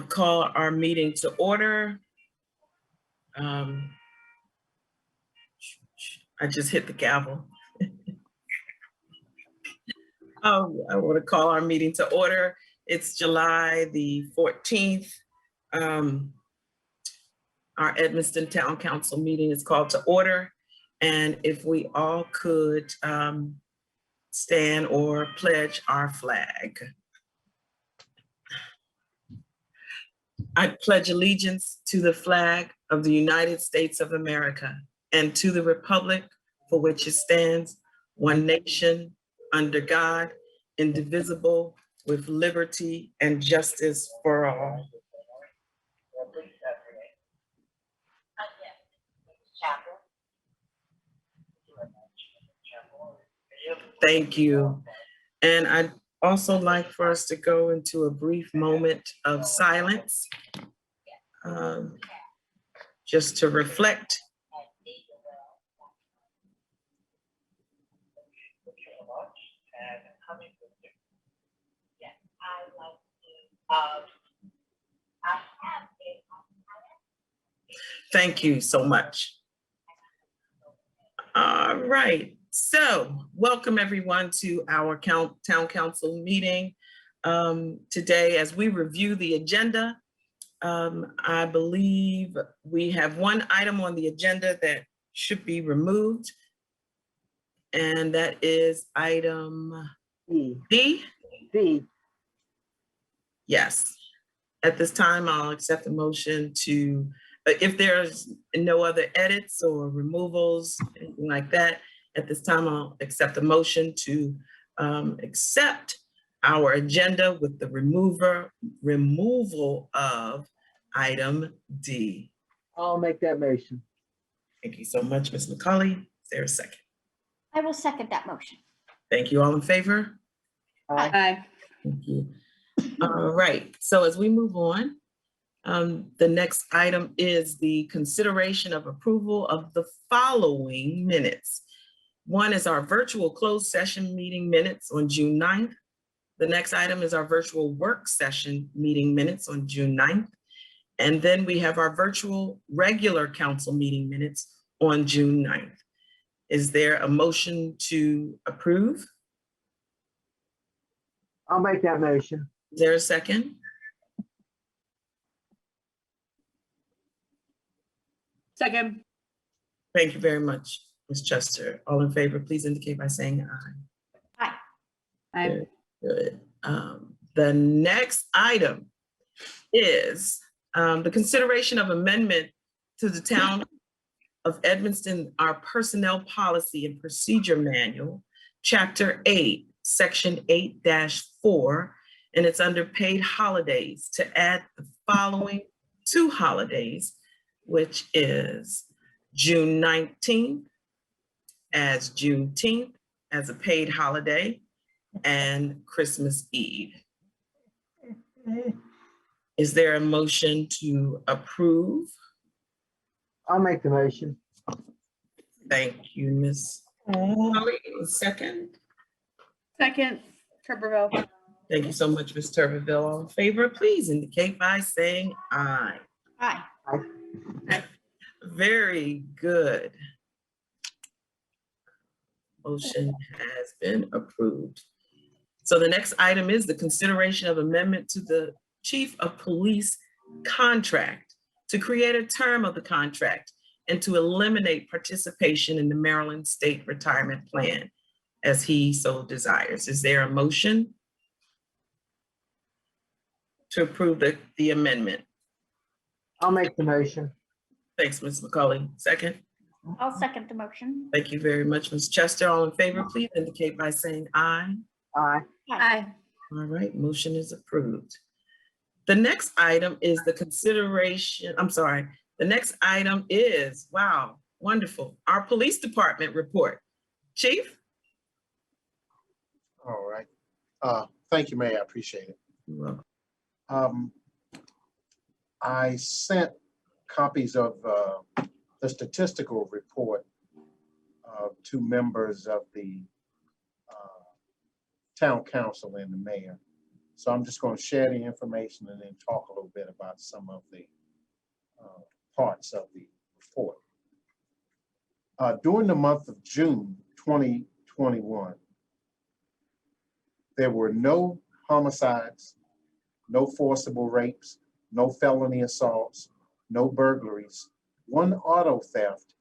call our meeting to order. I just hit the gavel. I want to call our meeting to order. It's July the 14th. Our Edmonston Town Council meeting is called to order. And if we all could stand or pledge our flag. I pledge allegiance to the flag of the United States of America and to the republic for which it stands, one nation, under God, indivisible, with liberty and justice for all. Thank you. And I'd also like for us to go into a brief moment of silence, just to reflect. Thank you so much. All right, so welcome everyone to our town council meeting today. As we review the agenda, I believe we have one item on the agenda that should be removed, and that is item D. Yes. At this time, I'll accept the motion to, if there's no other edits or removals, anything like that, at this time, I'll accept the motion to accept our agenda with the removal of item D. I'll make that motion. Thank you so much, Ms. McCauley. Is there a second? I will second that motion. Thank you. All in favor? Aye. Thank you. All right, so as we move on, the next item is the consideration of approval of the following minutes. One is our virtual closed session meeting minutes on June 9th. The next item is our virtual work session meeting minutes on June 9th. And then we have our virtual regular council meeting minutes on June 9th. Is there a motion to approve? I'll make that motion. Is there a second? Second. Thank you very much, Ms. Chester. All in favor, please indicate by saying aye. Aye. Good, good. The next item is the consideration of amendment to the Town of Edmonston, our Personnel Policy and Procedure Manual, Chapter 8, Section 8-4, and it's under paid holidays, to add the following two holidays, which is June 19th as Juneteenth as a paid holiday, and Christmas Eve. Is there a motion to approve? I'll make the motion. Thank you, Ms. Holly. Second. Second. Tuberville. Thank you so much, Ms. Tuberville. All in favor, please indicate by saying aye. Aye. Very good. Motion has been approved. So the next item is the consideration of amendment to the Chief of Police contract to create a term of the contract and to eliminate participation in the Maryland State Retirement Plan as he so desires. Is there a motion to approve the amendment? I'll make the motion. Thanks, Ms. McCauley. Second. I'll second the motion. Thank you very much, Ms. Chester. All in favor, please indicate by saying aye. Aye. Aye. All right, motion is approved. The next item is the consideration, the next item is, wow, wonderful, our police department report. Chief? All right. Thank you, Mayor. I appreciate it. You're welcome. I sent copies of the statistical report to members of the town council and the mayor. So I'm just going to share the information and then talk a little bit about some of the parts of the report. During the month of June 2021, there were no homicides, no forcible rapes, no felony assaults, no burglaries, one auto theft,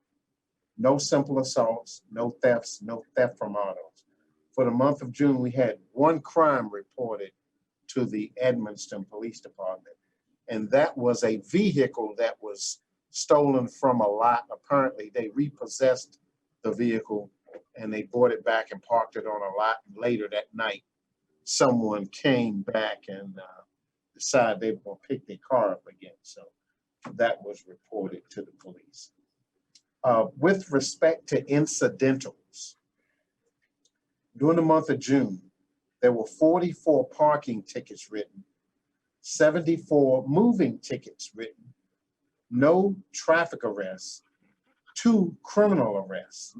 no simple assaults, no thefts, no theft from autos. For the month of June, we had one crime reported to the Edmonston Police Department, and that was a vehicle that was stolen from a lot. Apparently, they repossessed the vehicle and they brought it back and parked it on a lot. And later that night, someone came back and decided they were going to pick their car up again. So that was reported to the police. With respect to incidentals, during the month of June, there were 44 parking tickets written, 74 moving tickets written, no traffic arrests, 2 criminal arrests,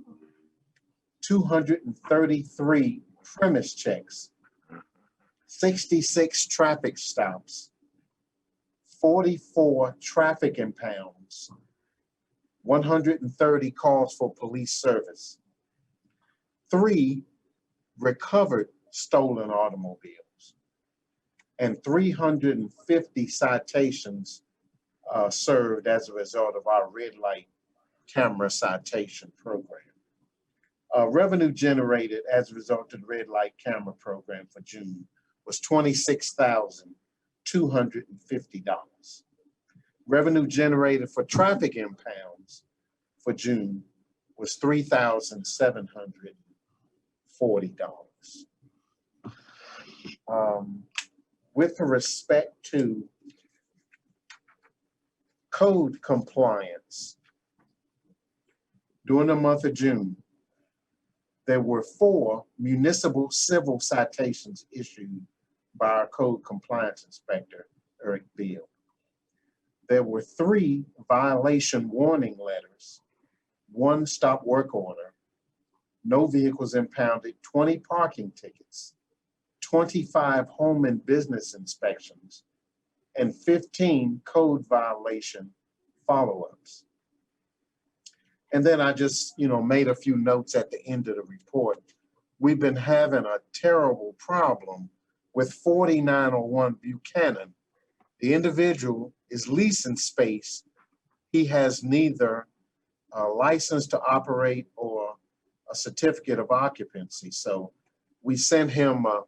233 premise checks, 66 traffic stops, 44 traffic impounds, 130 calls for police service, 3 recovered stolen automobiles, and 350 citations served as a result of our red light camera citation program. Revenue generated as a result of the red light camera program for June was $26,250. Revenue generated for traffic impounds for June was $3,740. With respect to code compliance, during the month of June, there were 4 municipal civil citations issued by our code compliance inspector, Eric Beal. There were 3 violation warning letters, 1 stop work order, no vehicles impounded, 20 parking tickets, 25 home and business inspections, and 15 code violation follow-ups. And then I just, made a few notes at the end of the report. We've been having a terrible problem with 4901 Buchanan. The individual is leasing space. He has neither a license to operate or a certificate of occupancy. So we sent him a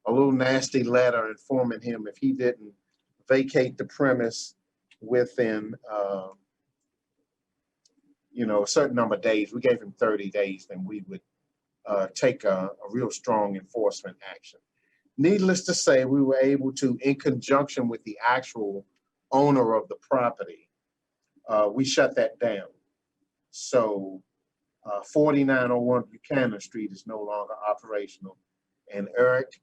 little nasty letter informing him if he didn't vacate the premise within a certain number of days, we gave him 30 days, then we would take a real strong enforcement action. Needless to say, we were able to, in conjunction with the actual owner of the property, we shut that down. So 4901 Buchanan Street is no longer operational. And Eric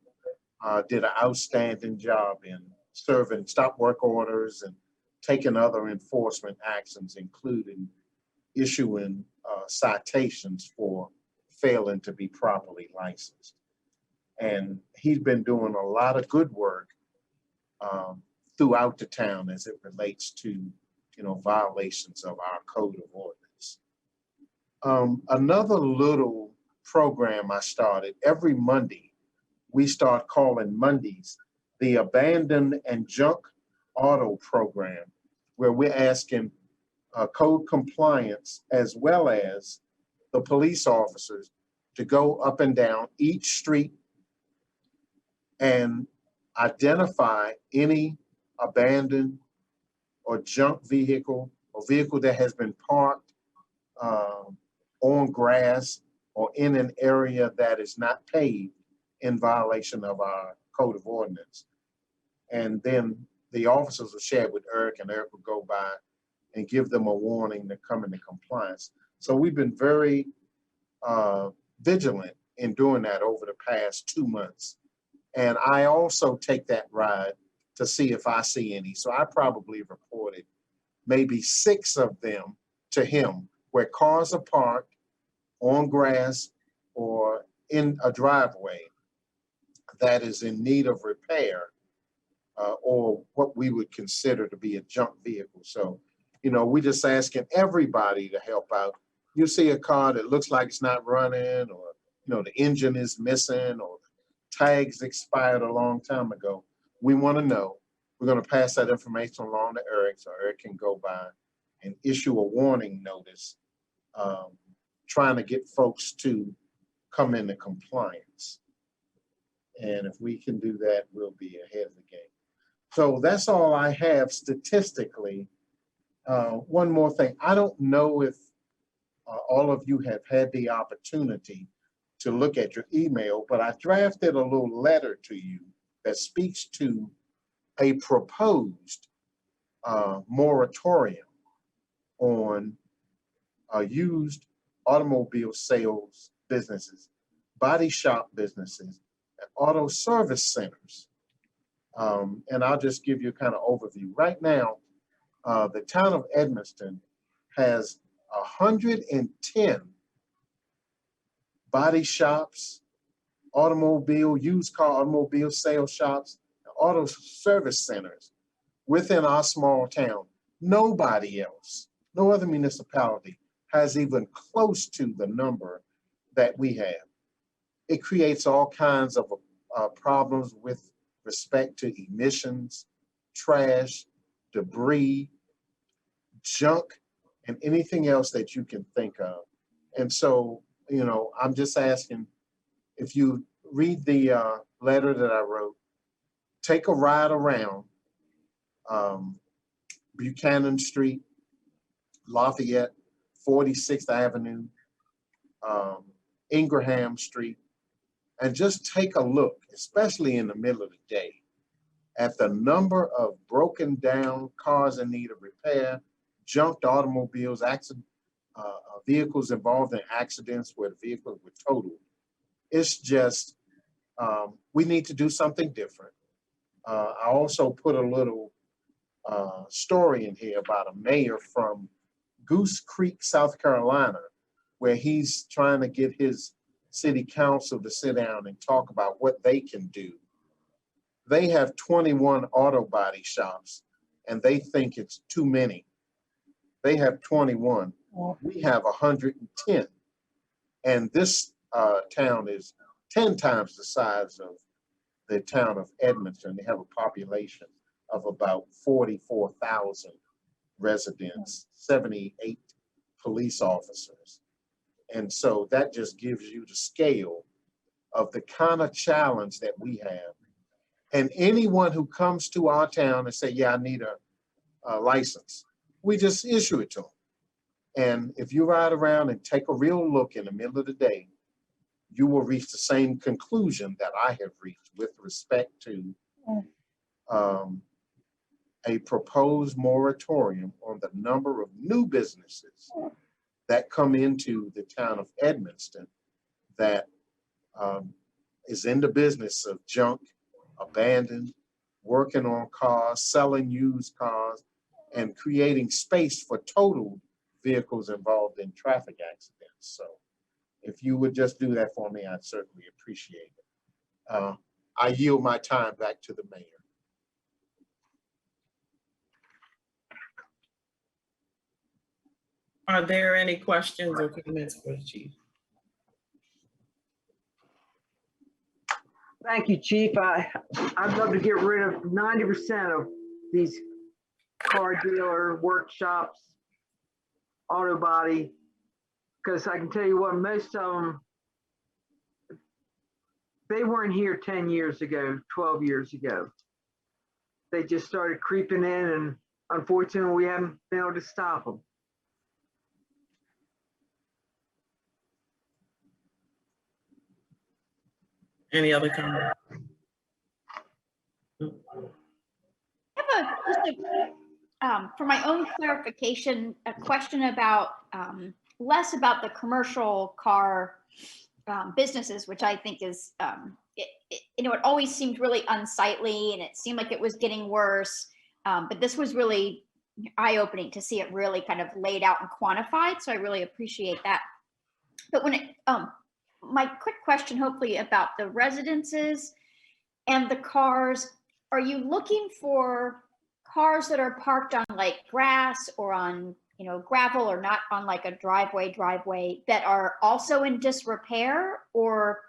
did an outstanding job in serving stop work orders and taking other enforcement actions, including issuing citations for failing to be properly licensed. And he's been doing a lot of good work throughout the town as it relates to, violations of our code of ordinance. Another little program I started, every Monday, we start calling Mondays the Abandoned and Junk Auto Program, where we're asking code compliance as well as the police officers to go up and down each street and identify any abandoned or junk vehicle or vehicle that has been parked on grass or in an area that is not paved in violation of our code of ordinance. And then the officers will share it with Eric, and Eric will go by and give them a warning to come into compliance. So we've been very vigilant in doing that over the past 2 months. And I also take that ride to see if I see any. So I probably reported maybe 6 of them to him where cars are parked on grass or in a driveway that is in need of repair. or what we would consider to be a junk vehicle. So, we're just asking everybody to help out. You see a car that looks like it's not running, or, the engine is missing, or tags expired a long time ago. We want to know. We're going to pass that information along to Eric, so Eric can go by and issue a warning notice, trying to get folks to come into compliance. And if we can do that, we'll be ahead of the game. So that's all I have statistically. One more thing. I don't know if all of you have had the opportunity to look at your email, but I drafted a little letter to you that speaks to a proposed moratorium on used automobile sales businesses, body shop businesses, and auto service centers. And I'll just give you a kind of overview. Right now, the town of Edmonston has 110 body shops, used car automobile sales shops, auto service centers within our small town. Nobody else, no other municipality has even close to the number that we have. It creates all kinds of problems with respect to emissions, trash, debris, junk, and anything else that you can think of. And so, I'm just asking, if you read the letter that I wrote, take a ride around Buchanan Street, Lafayette, 46th Avenue, Ingraham Street, and just take a look, especially in the middle of the day, at the number of broken down cars in need of repair, junked automobiles, vehicles involved in accidents where the vehicles were totaled. It's just, we need to do something different. I also put a little story in here about a mayor from Goose Creek, South Carolina, where he's trying to get his city council to sit down and talk about what they can do. They have 21 auto body shops, and they think it's too many. They have 21. We have 110. And this town is 10 times the size of the town of Edmonston. They have a population of about 44,000 residents, 78 police officers. And so that just gives you the scale of the kind of challenge that we have. And anyone who comes to our town and say, yeah, I need a license, we just issue it to them. And if you ride around and take a real look in the middle of the day, you will reach the same conclusion that I have reached with respect to a proposed moratorium on the number of new businesses that come into the town of Edmonston that is in the business of junk, abandoned, working on cars, selling used cars, and creating space for totaled vehicles involved in traffic accidents. So if you would just do that for me, I'd certainly appreciate it. I yield my time back to the mayor. Are there any questions or comments for the chief? Thank you, Chief. I'd love to get rid of 90% of these car dealer workshops, auto body, because I can tell you what, most of them, they weren't here 10 years ago, 12 years ago. They just started creeping in, and unfortunately, we haven't been able to stop them. Any other comment? For my own clarification, a question about less about the commercial car businesses, which I think is, it always seemed really unsightly, and it seemed like it was getting worse. But this was really eye-opening to see it really kind of laid out and quantified. So I really appreciate that. But when my quick question, hopefully, about the residences and the cars, are you looking for cars that are parked on like grass or on, you know, gravel, or not on like a driveway that are also in disrepair? Or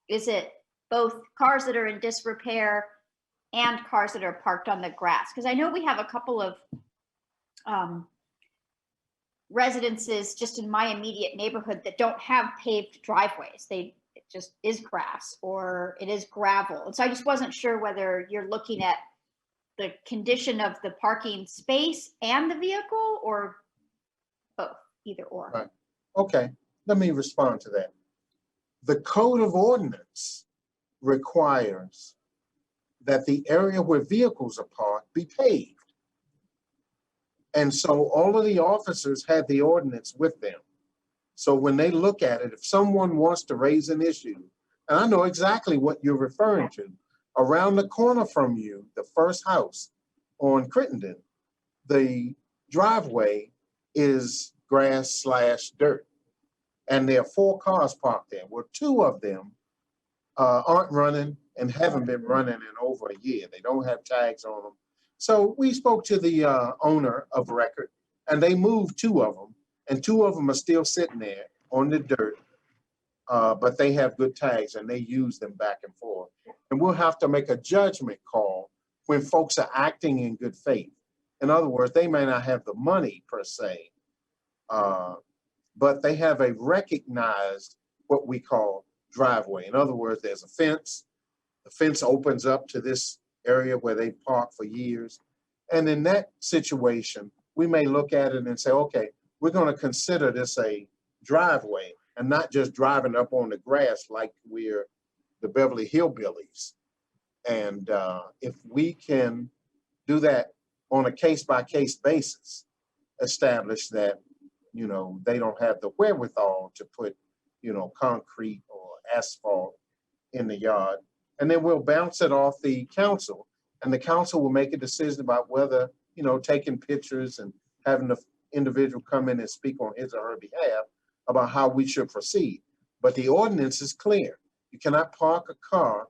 is it both cars that are in disrepair and cars that are parked on the grass? Because I know we have a couple of residences just in my immediate neighborhood that don't have paved driveways. It just is grass or it is gravel. And so I just wasn't sure whether you're looking at the condition of the parking space and the vehicle, or both, either or. Right. Okay, let me respond to that. The code of ordinance requires that the area where vehicles are parked be paved. And so all of the officers had the ordinance with them. So when they look at it, if someone wants to raise an issue, and I know exactly what you're referring to, around the corner from you, the first house on Crittenden, the driveway is grass/dirt. And there are 4 cars parked there. Well, 2 of them aren't running and haven't been running in over a year. They don't have tags on them. So we spoke to the owner of record, and they moved 2 of them, and 2 of them are still sitting there on the dirt, but they have good tags and they use them back and forth. And we'll have to make a judgment call when folks are acting in good faith. In other words, they may not have the money per se, but they have a recognized what we call driveway. In other words, there's a fence. The fence opens up to this area where they parked for years. And in that situation, we may look at it and say, okay, we're going to consider this a driveway and not just driving up on the grass like we're the Beverly Hillbillies. And if we can do that on a case-by-case basis, establish that, you know, they don't have the wherewithal to put, you know, concrete or asphalt in the yard, and then we'll bounce it off the council, and the council will make a decision about whether, you know, taking pictures and having the individual come in and speak on his or her behalf about how we should proceed. But the ordinance is clear. You cannot park a car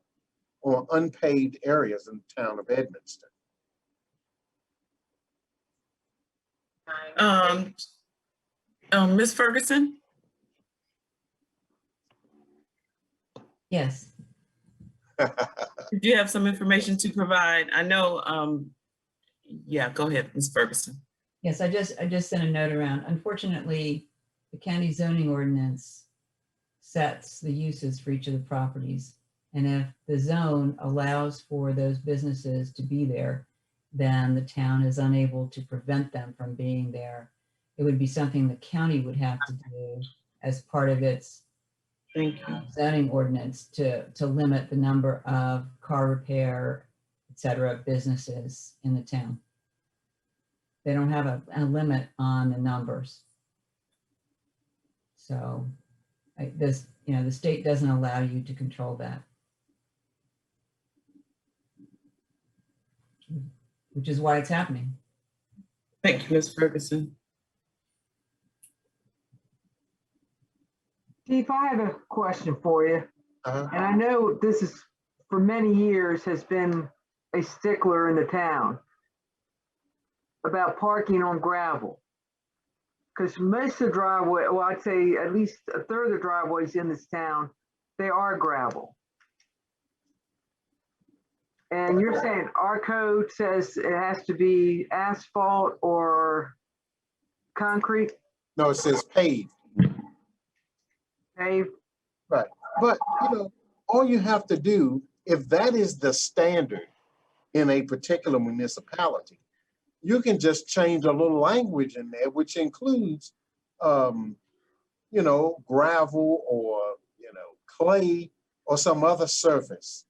on unpaved areas in the town of Edmonston. Ms. Ferguson? Yes, Do you have some information to provide? I know, yeah, go ahead, Ms. Ferguson. yes, I just sent a note around. Unfortunately, the county zoning ordinance sets the uses for each of the properties. And if the zone allows for those businesses to be there, then the town is unable to prevent them from being there. It would be something the county would have to do as part of its Thank you. zoning ordinance to limit the number of car repair, et cetera, businesses in the town. They don't have a limit on the numbers. So this, you know, the state doesn't allow you to control that. Which is why it's happening. Thank you, Ms. Ferguson. Chief, I have a question for you. Uh-huh. And I know this is, for many years, has been a stickler in the town about parking on gravel. Because most of the driveway, well, I'd say at least a third of the driveways in this town, they are gravel. And you're saying our code says it has to be asphalt or concrete, No, it says paved. paved? Right. But, you know, all you have to do, if that is the standard in a particular municipality, you can just change a little language in there, which includes, you know, gravel or, you know, clay or some other surface.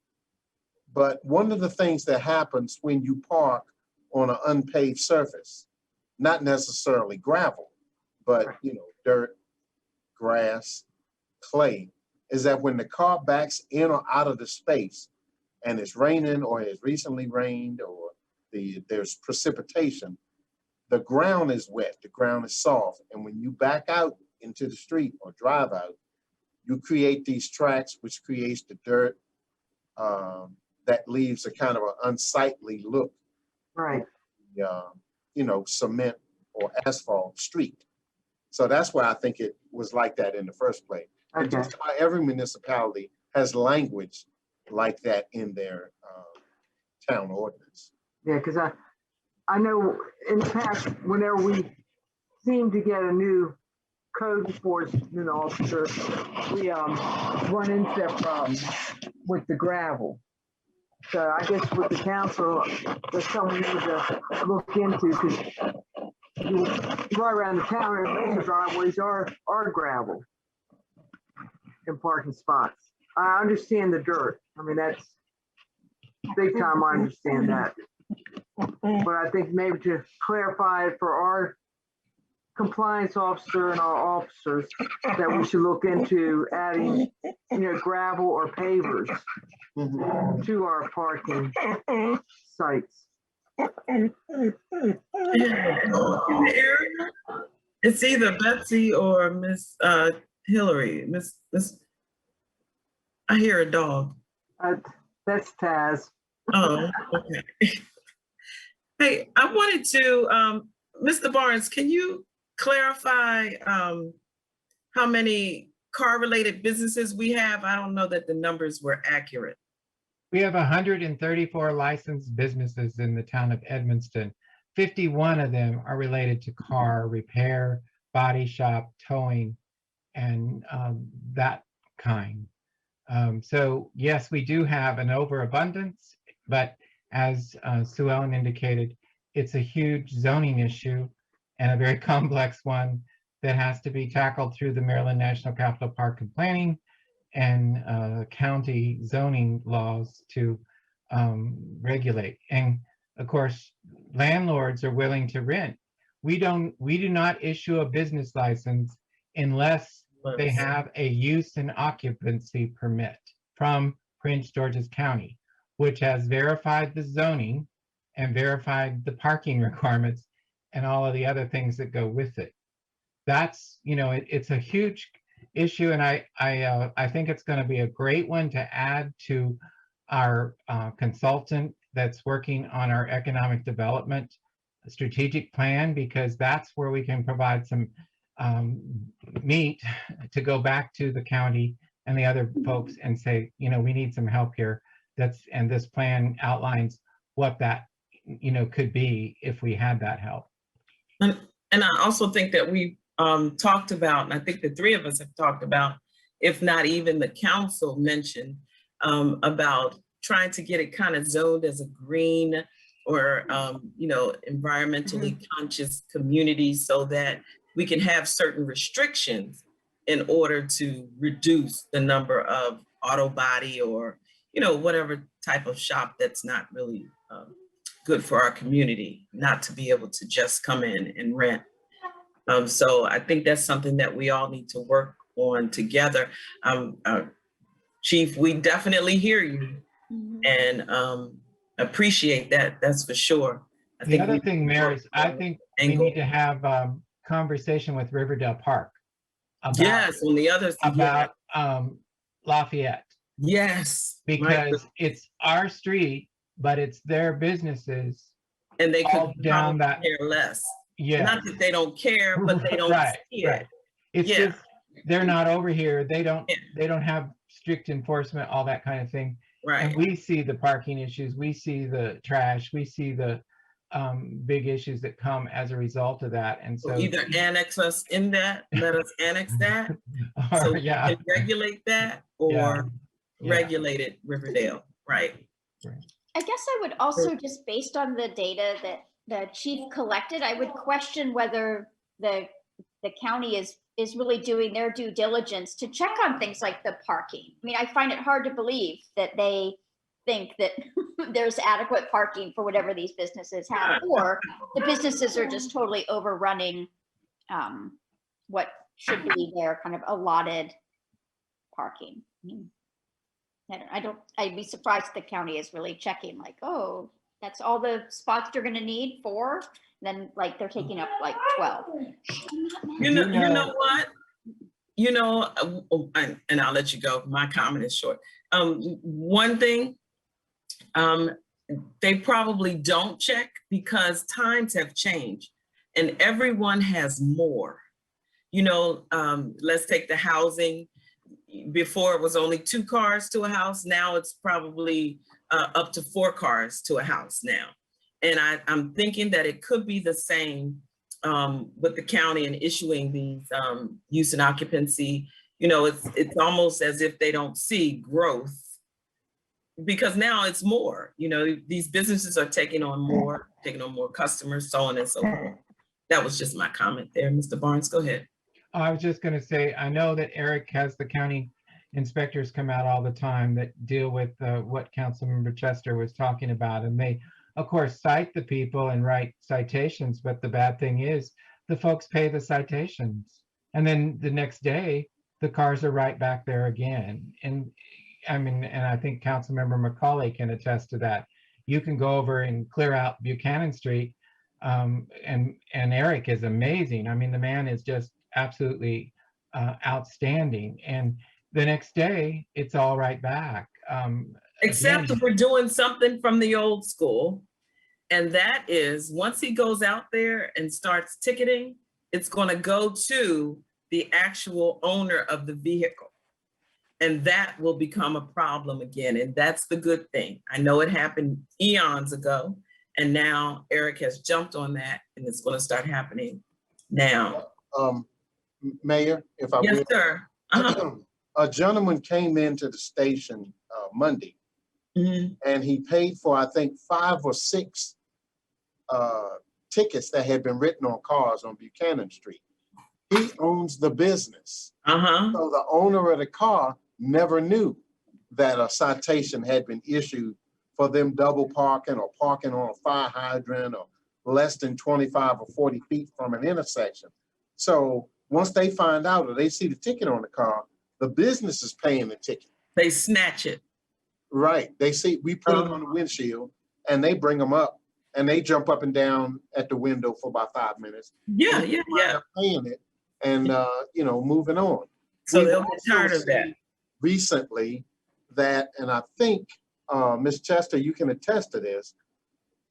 But one of the things that happens when you park on an unpaved surface, not necessarily gravel, but, you know, dirt, grass, clay, is that when the car backs in or out of the space and it's raining or it's recently rained or there's precipitation, the ground is wet, the ground is soft. And when you back out into the street or drive out, you create these tracks, which creates the dirt that leaves a kind of an unsightly look, Right. you know, cement or asphalt street. So that's why I think it was like that in the first place. And Okay. just about every municipality has language like that in their town ordinance. Yeah, because I know in the past, whenever we seem to get a new code enforcement officer, we run into that problem with the gravel. So I guess with the council, there's something we need to look into, because you drive around the town and most of the driveways are gravel and parking spots. I understand the dirt. I mean, that's big time. I understand that. But I think maybe to clarify it for our compliance officer and our officers, that we should look into adding, you know, gravel or pavers to our parking sites. It's either Betsy or Miss Hillary. Miss, I hear a dog. That's Taz. Oh, okay. Hey, I wanted to, Mr. Barnes, can you clarify how many car-related businesses we have? I don't know that the numbers were accurate. We have 134 licensed businesses in the town of Edmonston. 51 of them are related to car repair, body shop, towing, and that kind. So yes, we do have an overabundance, but as Sue Ellen indicated, it's a huge zoning issue and a very complex one that has to be tackled through the Maryland National Capital Park and Planning and county zoning laws to regulate. And of course, landlords are willing to rent. We do not issue a business license unless they have a use and occupancy permit from Prince George's County, which has verified the zoning and verified the parking requirements and all of the other things that go with it. That's, you know, it's a huge issue, and I think it's going to be a great one to add to our consultant that's working on our economic development strategic plan, because that's where we can provide some meat to go back to the county and the other folks and say, you know, we need some help here. And this plan outlines what that, you know, could be if we had that help. And I also think that we talked about, and I think the three of us have talked about, if not even the council mentioned, about trying to get it kind of zoned as a green or, you know, environmentally conscious community, so that we can have certain restrictions in order to reduce the number of auto body or, you know, whatever type of shop that's not really good for our community, not to be able to just come in and rent. So I think that's something that we all need to work on together. Chief, we definitely hear you and appreciate that, that's for sure. The other thing, Mayor, is I think we need to have conversation with Riverdale Park about, yes, on the other side, about Lafayette. Yes, Because it's our street, but it's their businesses. and they all could down that, care less. yeah. Not that they don't care, but they don't Right, see right. it. It's Yeah. just, they're not over here. They don't Yeah. have strict enforcement, all that kind of thing. Right. And we see the parking issues, we see the trash, we see the big issues that come as a result of that. And so Either annex us in that, let us annex that, so we yeah, can regulate that, or yeah. regulate it Riverdale, right? I guess I would also, just based on the data that the chief collected, I would question whether the county is really doing their due diligence to check on things like the parking. I mean, I find it hard to believe that they think that there's adequate parking for whatever these businesses have, or the businesses are just totally overrunning what should be their kind of allotted parking. I mean, I'd be surprised if the county is really checking, like, oh, that's all the spots you're gonna need for, then like they're taking up like 12. You know what? You know, and I'll let you go. My comment is short. One thing, They probably don't check because times have changed and everyone has more. You know, let's take the housing. Before it was only 2 cars to a house. Now it's probably up to 4 cars to a house now. And I'm thinking that it could be the same with the county and issuing these use and occupancy. You know, it's almost as if they don't see growth because now it's more. You know, these businesses are taking on more customers, so on and so forth. That was just my comment there. Mr. Barnes, go ahead. I was just going to say, I know that Eric has the county inspectors come out all the time that deal with what Councilmember Chester was talking about. And they, of course, cite the people and write citations. But the bad thing is the folks pay the citations. And then the next day, the cars are right back there again. And I mean, and I think Councilmember McCauley can attest to that. You can go over and clear out Buchanan Street. And Eric is amazing. I mean, the man is just absolutely outstanding. And the next day, it's all right back. Except again, we're doing something from the old school. And that is, once he goes out there and starts ticketing, it's going to go to the actual owner of the vehicle. And that will become a problem again. And that's the good thing. I know it happened eons ago. And now Eric has jumped on that and it's going to start happening now. Mayor, if I Yes, will. sir. A gentleman came into the station Monday Mhm. and he paid for, I think, 5 or 6 tickets that had been written on cars on Buchanan Street. He owns the business. Uh-huh. So the owner of the car never knew that a citation had been issued for them double parking or parking on a fire hydrant or less than 25 or 40 feet from an intersection. So once they find out or they see the ticket on the car, the business is paying the ticket. They snatch it. Right. They see, we put it on the windshield and they bring them up and they jump up and down at the window for about 5 minutes. Yeah, yeah, yeah. Paying it and, you know, moving on. So We've they'll get also tired of that. seen recently that, and I think, Ms. Chester, you can attest to this,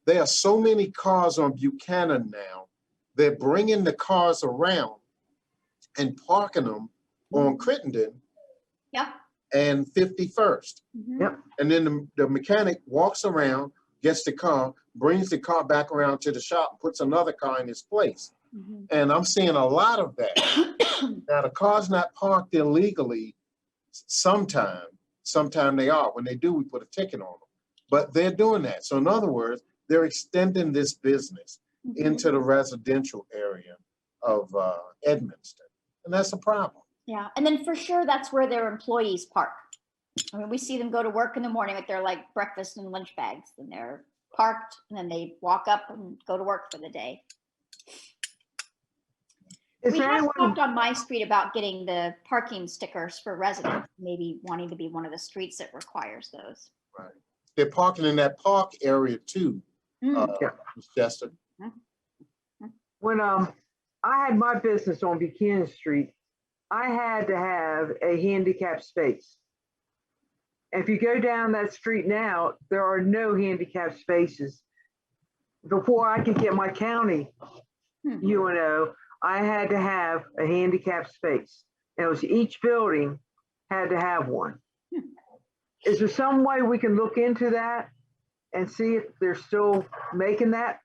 there are so many cars on Buchanan now, they're bringing the cars around and parking them on Crittenden Yeah. and 51st. Mhm. Yep. And then the mechanic walks around, gets the car, brings the car back around to the shop, and puts another car in its place. Mhm. And I'm seeing a lot of that. Now, the car's not parked illegally sometime they are. When they do, we put a ticket on them. But they're doing that. So in other words, they're extending this business Mhm. into the residential area of Edmonston. And that's a problem. Yeah, and then for sure, that's where their employees park. I mean, we see them go to work in the morning with their like breakfast and lunch bags, and they're parked, and then they walk up and go to work for the day. Is We there have anyone, talked on my street about getting the parking stickers for residents, maybe wanting to be one of the streets that requires those. They're parking in that park area too, Mm. Ms. Chester. when I had my business on Buchanan Street, I had to have a handicap space. If you go down that street now, there are no handicap spaces. Before I could get my county Hmm. UNO, I had to have a handicap space. And it was each building had to have one. Is there some way we can look into that and see if they're still making that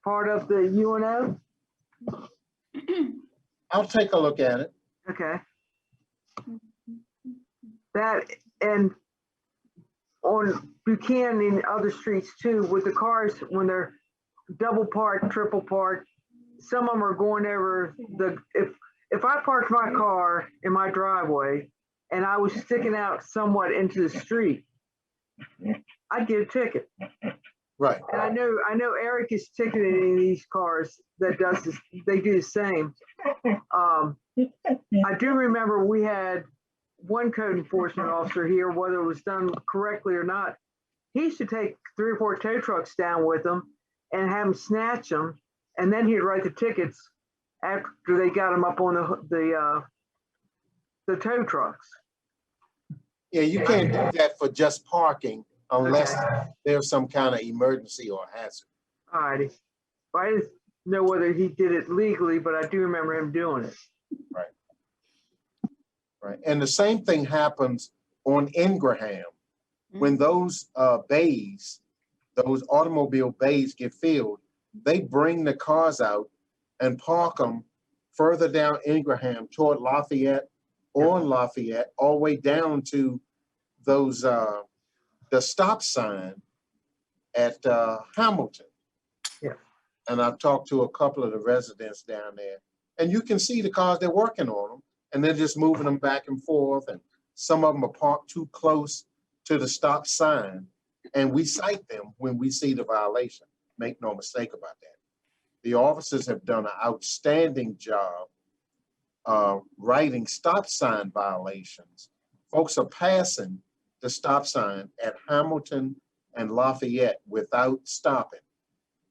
part of the UNO? I'll take a look at it. Okay. That, and on Buchanan and other streets too, with the cars, when they're double parked, triple parked, some of them are going over if I parked my car in my driveway and I was sticking out somewhat into the street, I'd get a ticket. Right. And I know Eric is ticketing these cars that does this, they do the same. I do remember we had one code enforcement officer here, whether it was done correctly or not. He used to take 3 or 4 tow trucks down with him and have them snatch them, and then he'd write the tickets after they got them up on the tow trucks. Yeah, you can't do that for just parking unless Okay. there's some kind of emergency or hazard. All righty. Well, I didn't know whether he did it legally, but I do remember him doing it. Right. And the same thing happens on Ingraham. When those bays, those automobile bays get filled, they bring the cars out and park them further down Ingraham toward Lafayette, on Lafayette, all the way down to those, the stop sign at Hamilton. Yeah. And I've talked to a couple of the residents down there, and you can see the cars, they're working on them, and they're just moving them back and forth, and some of them are parked too close to the stop sign, and we cite them when we see the violation. Make no mistake about that. The officers have done an outstanding job writing stop sign violations. Folks are passing the stop sign at Hamilton and Lafayette without stopping.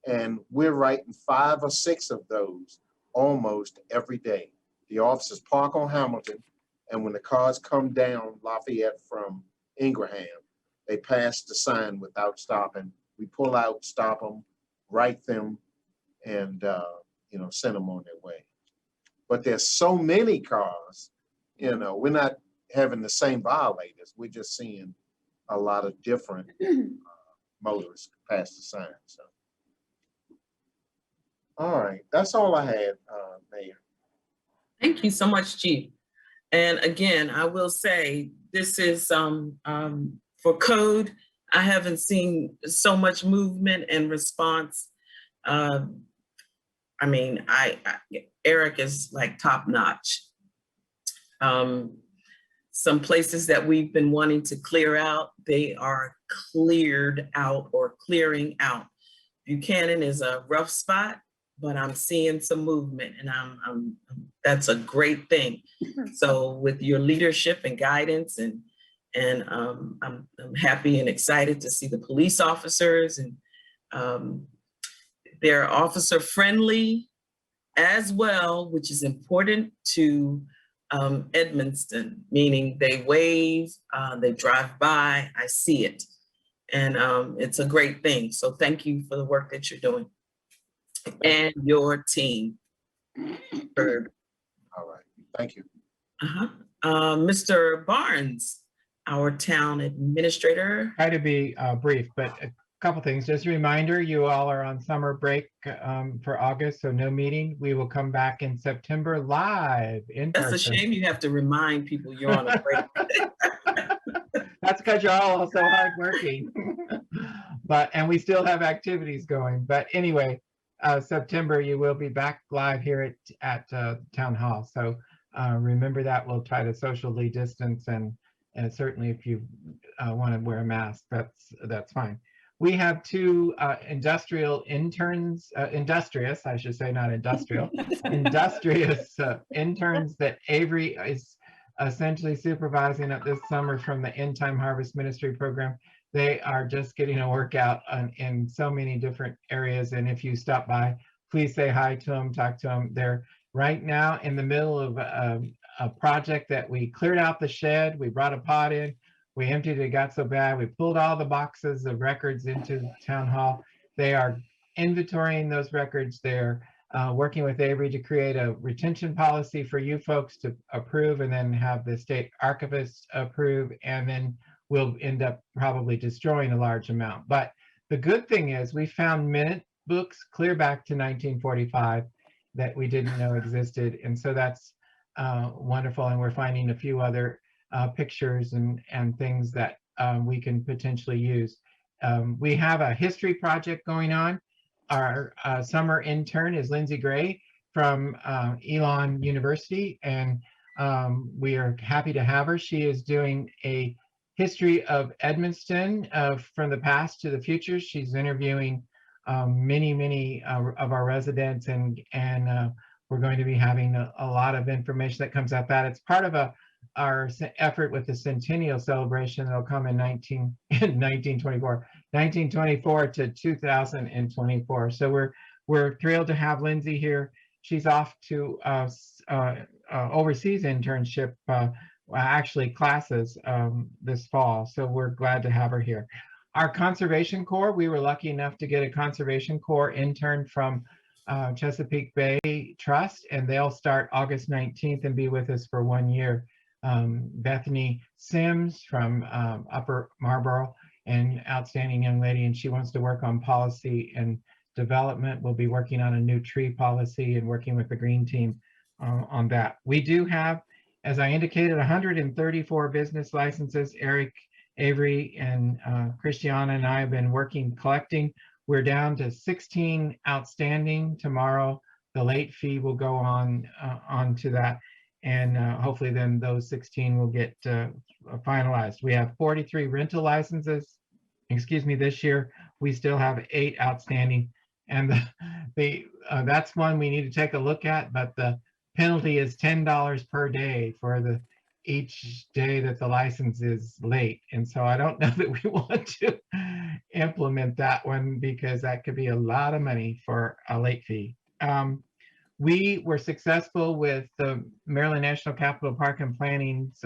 And we're writing 5 or 6 of those almost every day. The officers park on Hamilton, and when the cars come down Lafayette from Ingraham, they pass the sign without stopping. We pull out, stop them, write them, and send them on their way. But there's so many cars, we're not having the same violators. We're just seeing a lot of different motorists pass the sign. So, all right, that's all I had, Mayor. Thank you so much, Chief. And again, I will say this is for code. I haven't seen so much movement and response. I mean, Eric is like top notch. Some places that we've been wanting to clear out, they are cleared out or clearing out. Buchanan is a rough spot, but I'm seeing some movement, and that's a great thing. So with your leadership and guidance, and I'm happy and excited to see the police officers, and they're officer friendly as well, which is important to Edmonston, meaning they wave, they drive by, I see it. And it's a great thing. So thank you for the work that you're doing and your team. All right, thank you. Mr. Barnes, our town administrator. Try to be brief, but a couple things. Just a reminder, you all are on summer break for August, so no meeting. We will come back in September live in person. That's a shame you have to remind people you're on a break. That's because you're all so hardworking. And we still have activities going. But anyway, September, you will be back live here at Town Hall. So remember that. We'll try to socially distance, and certainly if you want to wear a mask, that's fine. We have 2 industrious interns, I should say, not industrial, industrious interns that Avery is essentially supervising up this summer from the End Time Harvest Ministry program. They are just getting a workout in so many different areas. And if you stop by, please say hi to them, talk to them. They're right now in the middle of a project that we cleared out the shed. We brought a pod in. We emptied it, got so bad. We pulled all the boxes of records into Town Hall. They are inventorying those records. They're working with Avery to create a retention policy for you folks to approve, and then have the state archivist approve, and then we'll end up probably destroying a large amount. But the good thing is we found minute books clear back to 1945 that we didn't know existed. And so that's wonderful. And we're finding a few other pictures and things that we can potentially use. We have a history project going on. Our summer intern is Lindsay Gray from Elon University, and we are happy to have her. She is doing a history of Edmonston from the past to the future. She's interviewing many of our residents, and we're going to be having a lot of information that comes out that. It's part of our effort with the centennial celebration that'll come in 1924 to 2024. So we're thrilled to have Lindsay here. She's off to overseas internship, actually classes this fall. So we're glad to have her here. Our Conservation Corps, we were lucky enough to get a Conservation Corps intern from Chesapeake Bay Trust, and they'll start August 19th and be with us for 1 year. Bethany Sims from Upper Marlboro, an outstanding young lady, and she wants to work on policy and development. We'll be working on a new tree policy and working with the green team on that. We do have, as I indicated, 134 business licenses. Eric, Avery, and Christiana and I have been working, collecting. We're down to 16 outstanding. Tomorrow, the late fee will go on to that. And hopefully then those 16 will get finalized. We have 43 rental licenses, this year. We still have 8 outstanding. And that's one we need to take a look at, but the penalty is $10 per day for each day that the license is late. And so I don't know that we want to implement that one because that could be a lot of money for a late fee. We were successful with the Maryland National Capital Park and Planning's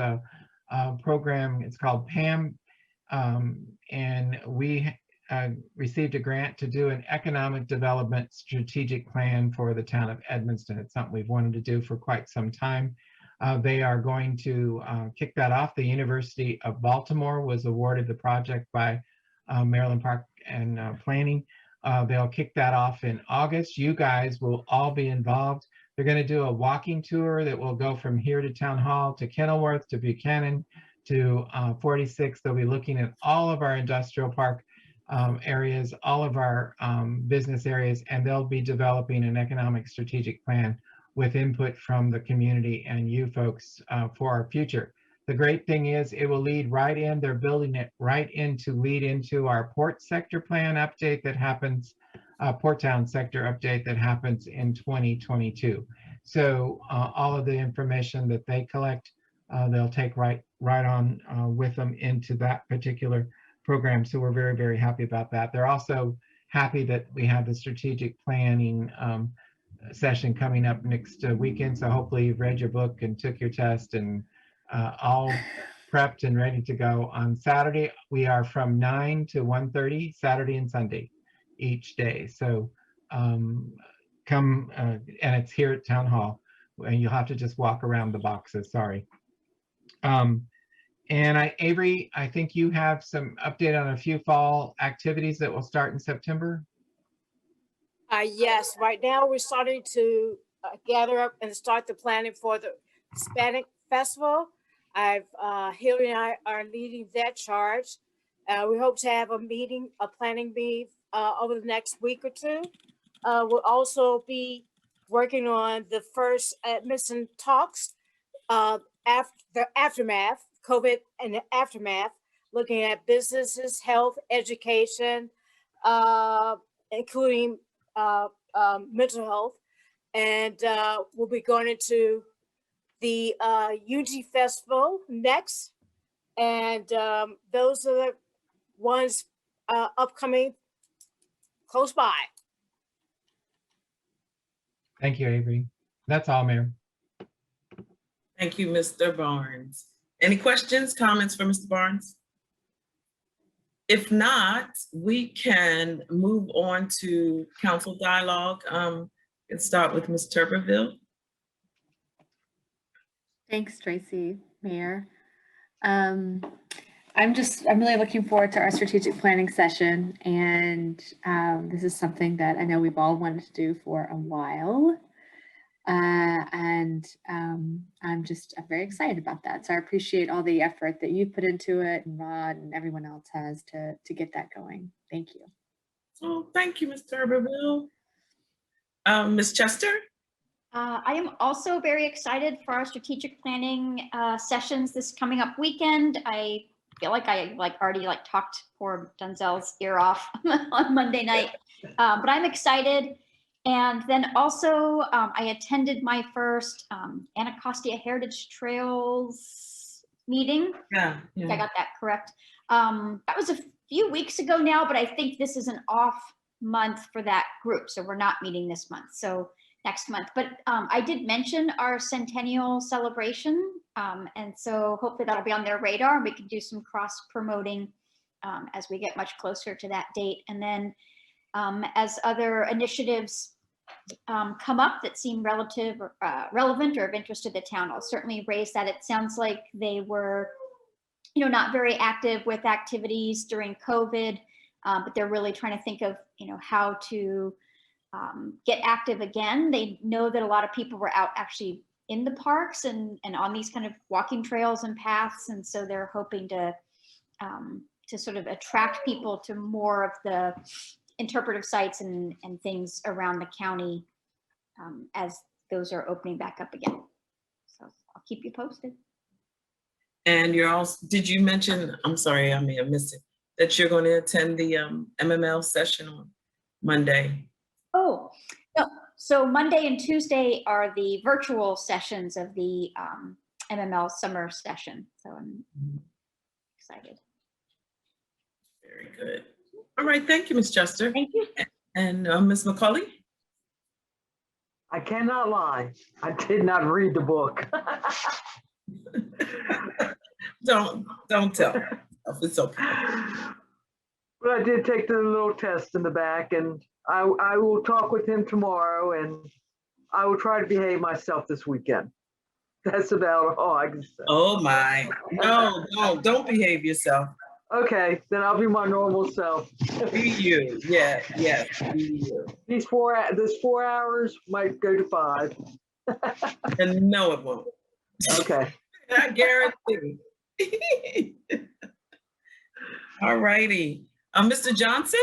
program. It's called PAM. And we received a grant to do an economic development strategic plan for the town of Edmonston. It's something we've wanted to do for quite some time. They are going to kick that off. The University of Baltimore was awarded the project by Maryland Park and Planning. They'll kick that off in August. You guys will all be involved. They're going to do a walking tour that will go from here to Town Hall to Kenilworth to Buchanan to 46. They'll be looking at all of our industrial park areas, all of our business areas, and they'll be developing an economic strategic plan with input from the community and you folks for our future. The great thing is it will lead right in, they're building it right in to lead into our port sector plan update that happens, Port Town sector update that happens in 2022. So all of the information that they collect, they'll take right on with them into that particular program. So we're very, very happy about that. They're also happy that we have the strategic planning session coming up next weekend. So hopefully you've read your book and took your test and all prepped and ready to go. On Saturday, we are from 9 to 1:30, Saturday and Sunday, each day. So come, and it's here at Town Hall, and you'll have to just walk around the boxes, sorry. And Avery, I think you have some update on a few fall activities that will start in September. Yes, right now we're starting to gather up and start the planning for the Hispanic Festival. Hillary and I are leading that charge. We hope to have a planning meeting over the next week or two. We'll also be working on the first Edmonston talks after the aftermath, COVID and the aftermath, looking at businesses, health, education, including mental health. And we'll be going into the Unity Festival next. And those are the ones upcoming close by. Thank you, Avery. That's all, Mayor. Thank you, Mr. Barnes. Any questions, comments for Mr. Barnes? If not, we can move on to council dialogue. And start with Ms. Tuberville. Thanks, Tracy, Mayor. I'm really looking forward to our strategic planning session, and this is something that I know we've all wanted to do for a while. I'm very excited about that. So I appreciate all the effort that you put into it, and Rod and everyone else has to get that going. Thank you. Oh, thank you, Ms. Tuberville. Ms. Chester? I am also very excited for our strategic planning sessions this coming up weekend. I feel like I already talked poor Denzel's ear off on Monday night, but I'm excited. And then also I attended my first Anacostia Heritage Trails meeting. Yeah. I got that correct. That was a few weeks ago now, but I think this is an off month for that group. So we're not meeting this month. So next month. But I did mention our centennial celebration. And so hopefully that'll be on their radar. We can do some cross promoting as we get much closer to that date. And then as other initiatives come up that seem relevant or of interest to the town, I'll certainly raise that. It sounds like they were, not very active with activities during COVID, but they're really trying to think of, how to get active again. They know that a lot of people were out actually in the parks and on these kind of walking trails and paths. And so they're hoping to sort of attract people to more of the interpretive sites and things around the county as those are opening back up again. So I'll keep you posted. And you're also, did you mention, I'm sorry, I may have missed it, that you're going to attend the MML session on Monday? Oh, no. So Monday and Tuesday are the virtual sessions of the MML summer session. So I'm excited. Very good. All right, thank you, Ms. Juster. Thank you. And Ms. McCauley? I cannot lie. I did not read the book. Don't tell. It's okay. But I did take the little test in the back, and I will talk with him tomorrow, and I will try to behave myself this weekend. That's about all I can say. Oh my, no, don't behave yourself. Okay, then I'll be my normal self. Be you, yes, be you. This 4 hours might go to 5. And no, it won't. Okay. I guarantee. All righty. Mr. Johnson?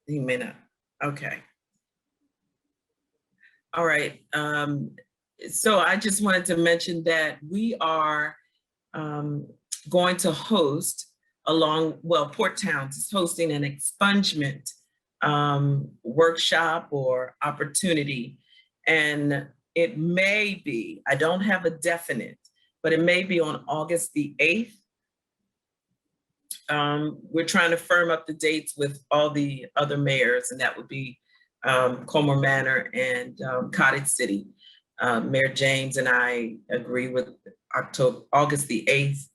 He may not. Okay. All right. So I just wanted to mention that we are going to host Port Towns is hosting an expungement workshop or opportunity. And it may be, I don't have a definite, but it may be on August the 8th. We're trying to firm up the dates with all the other mayors, and that would be Colmore Manor and Cottage City. Mayor James and I agree with August the 8th,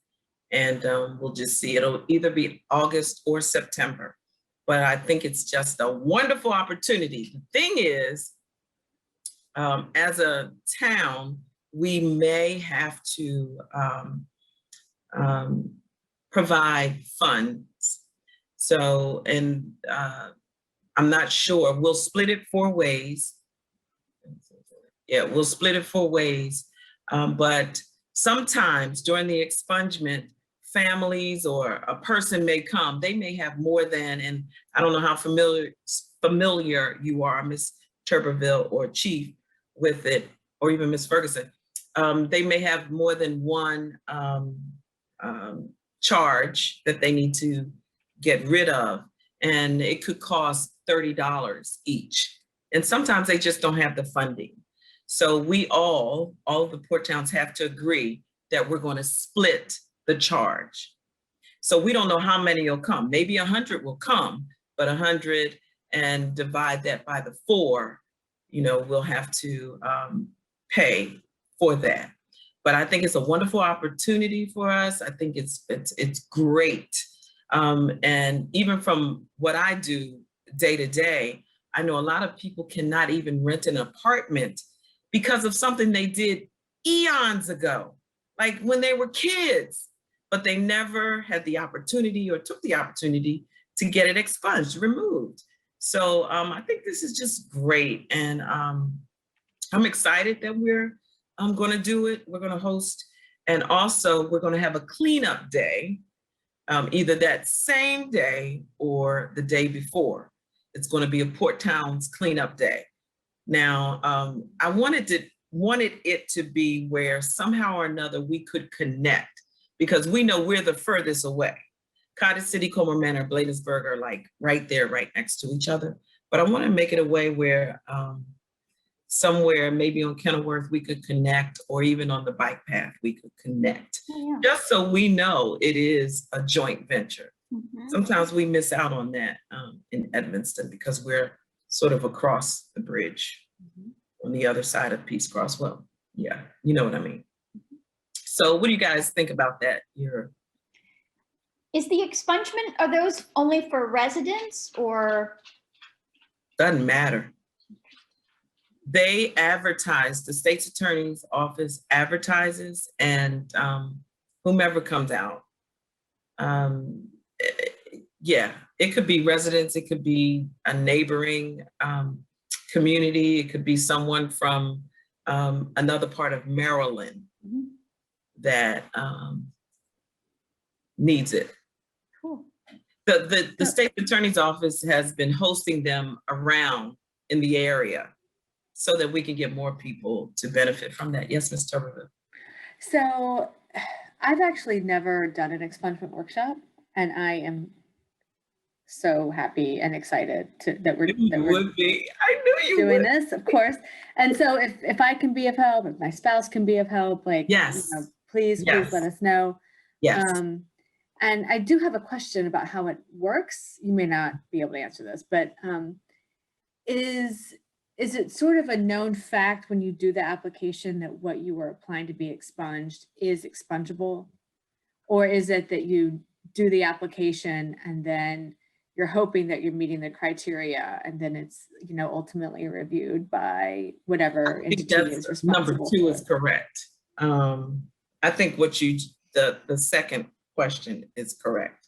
and we'll just see. It'll either be August or September, but I think it's just a wonderful opportunity. The thing is, as a town, we may have to provide funds. So, and I'm not sure, we'll split it 4 ways. Yeah, we'll split it 4 ways. But sometimes during the expungement, families or a person may come, they may have more than, and I don't know how familiar you are, Ms. Tuberville or Chief, with it, or even Ms. Ferguson. They may have more than one charge that they need to get rid of, and it could cost $30 each. And sometimes they just don't have the funding. So we all of the Port Towns have to agree that we're going to split the charge. So we don't know how many will come. Maybe 100 will come, but 100 and divide that by the 4, we'll have to pay for that. But I think it's a wonderful opportunity for us. I think it's great. And even from what I do day to day, I know a lot of people cannot even rent an apartment because of something they did eons ago, like when they were kids, but they never had the opportunity or took the opportunity to get it expunged, removed. So I think this is just great. And I'm excited that we're going to do it. We're going to host, and also we're going to have a cleanup day, either that same day or the day before. It's going to be a Port Towns cleanup day. Now, I wanted it to be where somehow or another we could connect, because we know we're the furthest away. Cottage City, Colmore Manor, Bladensburg are like right there, right next to each other. But I want to make it a way where somewhere, maybe on Kenilworth, we could connect, or even on the bike path, we could connect. Yeah. Just so we know it is a joint venture. Mhm. Sometimes we miss out on that in Edmonston because we're sort of across the bridge on the other side of Peace Cross. Well, Yeah, you know what I mean. So what do you guys think about that? Is the expungement, are those only for residents or? Doesn't matter. They advertise, the state's attorney's office advertises, and whomever comes out. Yeah, it could be residents, it could be a neighboring community, it could be someone from another part of Maryland that needs it. Cool. The state attorney's office has been hosting them around in the area so that we can get more people to benefit from that. Yes, Ms. Tuberville. So I've actually never done an expungement workshop, and I am so happy and excited that we're would be. I knew you doing would. this, of course. And so if I can be of help, if my spouse can be of help, like, Yes. you know, please Yes. let us know. Yes. And I do have a question about how it works. You may not be able to answer this, but is it sort of a known fact when you do the application that what you are applying to be expunged is expungible? Or is it that you do the application and then you're hoping that you're meeting the criteria, and then it's, you know, ultimately reviewed by whatever entity is responsible? Number two is correct. I think what the second question is correct.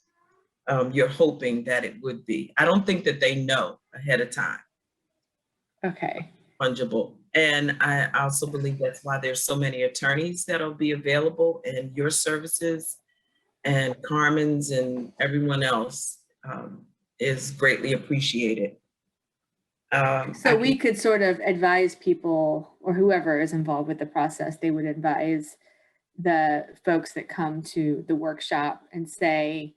You're hoping that it would be. I don't think that they know ahead of time. Okay. Fungible. And I also believe that's why there's so many attorneys that'll be available, and your services and Carmen's and everyone else is greatly appreciated. So we could sort of advise people, or whoever is involved with the process, they would advise the folks that come to the workshop and say,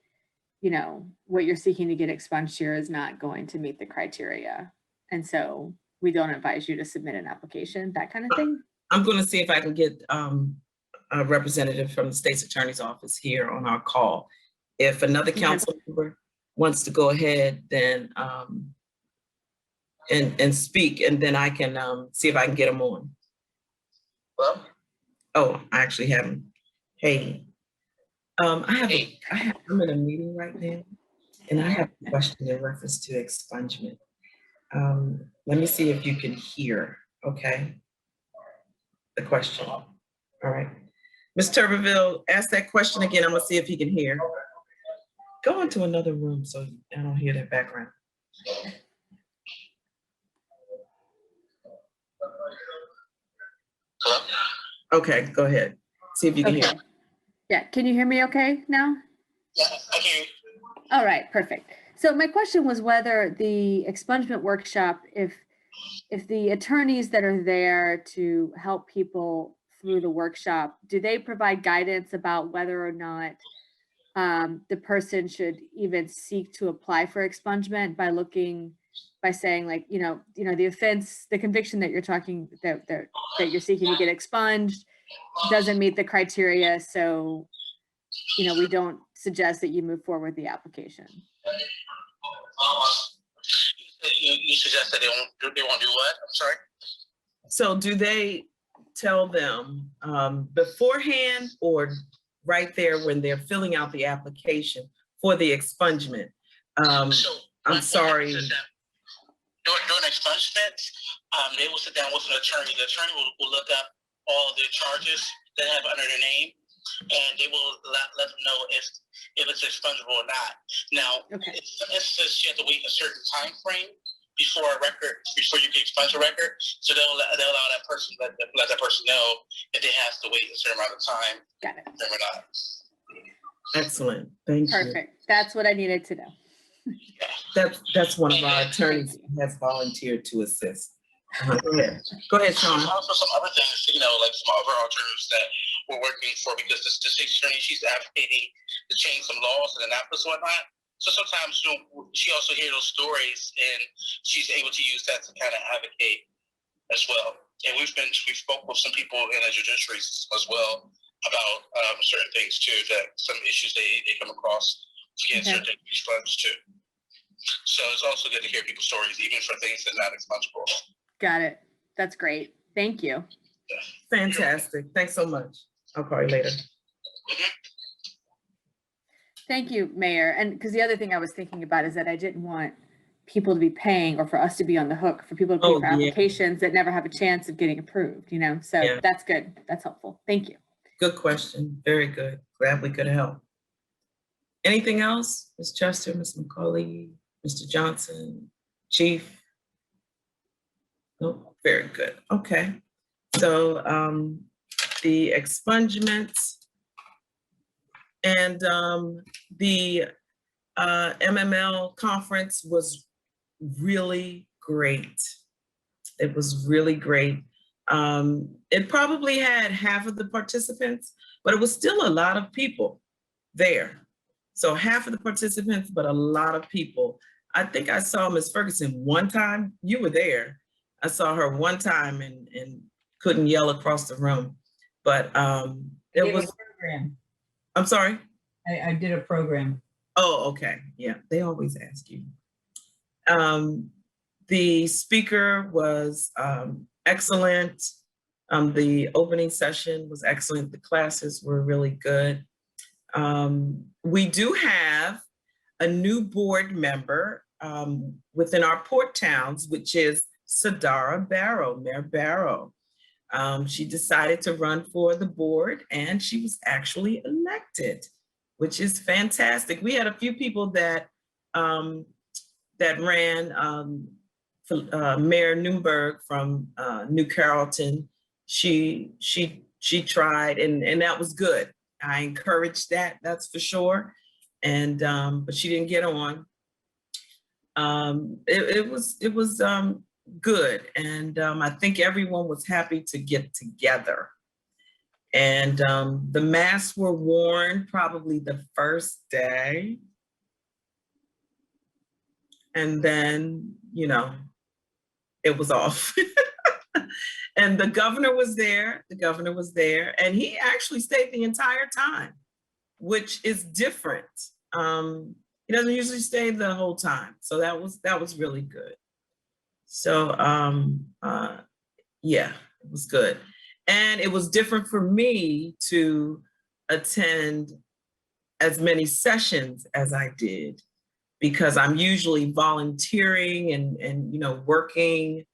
you know, what you're seeking to get expunged here is not going to meet the criteria. And so we don't advise you to submit an application, that kind of thing. I'm going to see if I can get a representative from the state's attorney's office here on our call. If another council member wants to go ahead, then and speak, and then I can see if I can get them on. Well, oh, I actually have him. Hey, I'm in a meeting right now, and I have a question in reference to expungement. Let me see if you can hear, okay? The question. All right. Ms. Tuberville, ask that question again. I'm gonna see if he can hear. Go into another room so I don't hear that background. Hello? Okay, go ahead. See if you can hear. Yeah, can you hear me okay now? Yeah, I can hear you. All right, perfect. So my question was whether the expungement workshop, if the attorneys that are there to help people through the workshop, do they provide guidance about whether or not the person should even seek to apply for expungement by saying, like, you know, the offense, the conviction that you're talking that you're seeking to get expunged doesn't meet the criteria, so, you know, we don't suggest that you move forward with the application. You suggest that they won't do what? I'm sorry. So do they tell them beforehand or right there when they're filling out the application for the expungement? I'm sorry. During expungement, they will sit down with an attorney. The attorney will look up all the charges that have under their name, and they will let them know if it's expungible or not. Now, it says you have to wait a certain time frame before you get expunged a record. So they'll allow that person, let that person know if they have to wait a certain amount of time. Got it. Or not. Excellent. Thank you. Perfect. That's what I needed to know. That's one of our attorneys who has volunteered to assist. Go ahead. Go ahead, Sean. There's also some other things, you know, like some other alternatives that we're working for, because the state attorney, she's advocating to change some laws in Annapolis and whatnot. So sometimes she also hears those stories, and she's able to use that to kind of advocate as well. And we spoke with some people in the judiciary as well about certain things too, that some issues they come across to get certain expunged too. So it's also good to hear people's stories, even for things that are not expungible. Got it. That's great. Thank you. Yeah. Fantastic. Thanks so much. I'll call you later. Thank you, Mayor. And because the other thing I was thinking about is that I didn't want people to be paying or for us to be on the hook for people to pay Oh, for yeah. applications that never have a chance of getting approved, So Yeah. that's good. That's helpful. Thank you. Good question. Very good. Glad we could help. Anything else? Ms. Chester, Ms. McCauley, Mr. Johnson, Chief? Nope. Very good. Okay. So the expungements and the MML conference was really great. It was really great. It probably had half of the participants, but it was still a lot of people there. So half of the participants, but a lot of people. I think I saw Ms. Ferguson one time. You were there. I saw her one time and couldn't yell across the room. But it was a program. I'm sorry? I did a program. Oh, okay. Yeah, they always ask you. The speaker was excellent. The opening session was excellent. The classes were really good. We do have a new board member within our port towns, which is Sadara Barrow, Mayor Barrow. She decided to run for the board and she was actually elected, which is fantastic. We had a few people that ran. Mayor Newberg from New Carrollton, she tried and that was good. I encouraged that, that's for sure. And but she didn't get on. It was good, and I think everyone was happy to get together. And the masks were worn probably the first day. And then, it was off. And the governor was there, and he actually stayed the entire time, which is different. He doesn't usually stay the whole time. So that was really good. So yeah, it was good. And it was different for me to attend as many sessions as I did, because I'm usually volunteering and working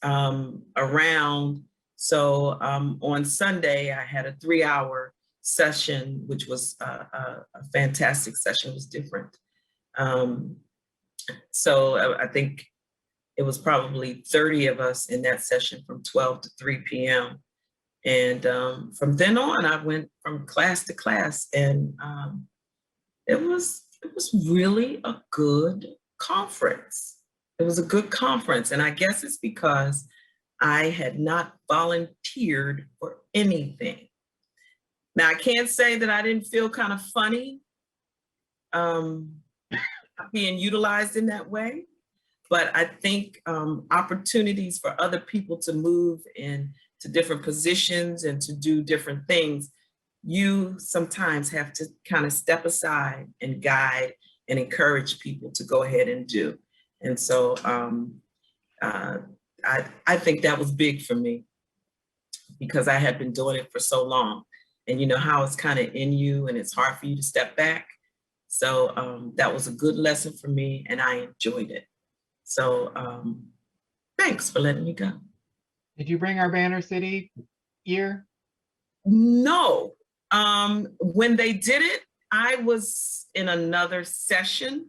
around. So on Sunday, I had a 3-hour session, which was a fantastic session. It was different. So I think it was probably 30 of us in that session from 12 to 3 p.m. And from then on, I went from class to class, and it was really a good conference. It was a good conference, and I guess it's because I had not volunteered for anything. Now, I can't say that I didn't feel kind of funny being utilized in that way, but I think opportunities for other people to move into different positions and to do different things, you sometimes have to kind of step aside and guide and encourage people to go ahead and do. And so I think that was big for me, because I had been doing it for so long. And you know how it's kind of in you and it's hard for you to step back. So that was a good lesson for me, and I enjoyed it. So thanks for letting me go. Did you bring our Banner City year? No. When they did it, I was in another session,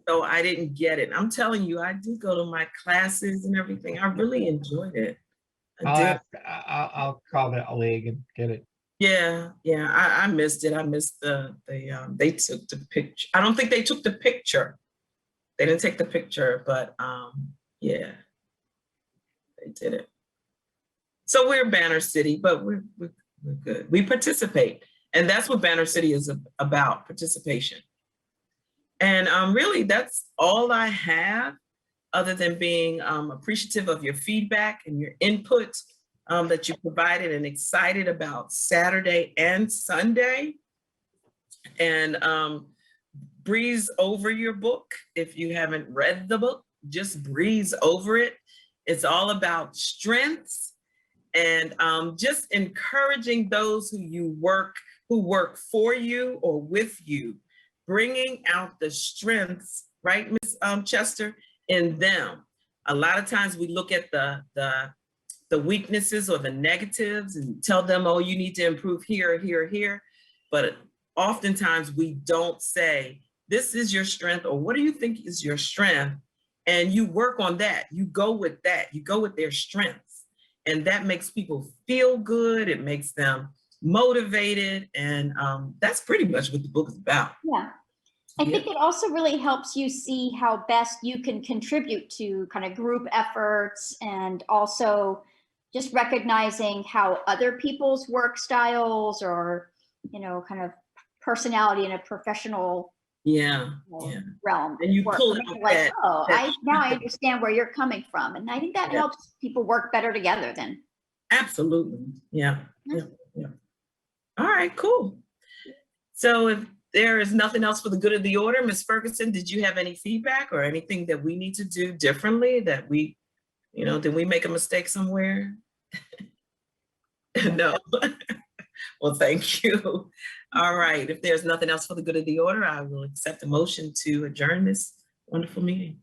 so I didn't get it. I'm telling you, I did go to my classes and everything. I really enjoyed it. I'll call the league and get it. Yeah, I missed it. I missed they took the picture. I don't think they took the picture. They didn't take the picture, but yeah, they did it. So we're Banner City, but we're good. We participate. And that's what Banner City is about, participation. And really, that's all I have, other than being appreciative of your feedback and your input that you provided, and excited about Saturday and Sunday. And breeze over your book. If you haven't read the book, just breeze over it. It's all about strengths and just encouraging those who work for you or with you, bringing out the strengths, right, Ms. Chester, in them. A lot of times we look at the weaknesses or the negatives and tell them, oh, you need to improve here, here, here. But oftentimes we don't say, this is your strength, or what do you think is your strength? And you work on that. You go with that. You go with their strengths. And that makes people feel good. It makes them motivated. And that's pretty much what the book is about. Yeah. I think it also really helps you see how best you can contribute to kind of group efforts, and also just recognizing how other people's work styles or, you know, kind of personality in a professional realm. And you work. pull Make out it like, that- oh, that- now I understand where you're coming from. And I think that Yeah. helps people work better together then. Absolutely. Yeah. All right, cool. So if there is nothing else for the good of the order, Ms. Ferguson, did you have any feedback or anything that we need to do differently, that we, you know, did we make a mistake somewhere? No. Well, thank you. All right. If there's nothing else for the good of the order, I will accept a motion to adjourn this wonderful meeting.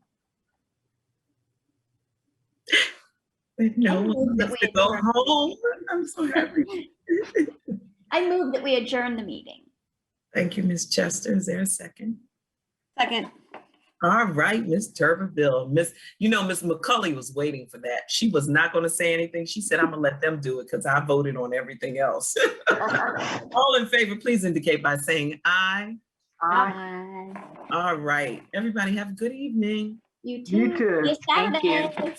No one wants to go home. I'm so happy. I move that we adjourn the meeting. Thank you, Ms. Chester. Is there a second? Second. All right, Ms. Tuberville. Ms. McCulley was waiting for that. She was not going to say anything. She said, I'm going to let them do it because I voted on everything else. All in favor, please indicate by saying aye. Aye. Bye. All right. Everybody have a good evening. You too. You too. It's Thank you. Saturday.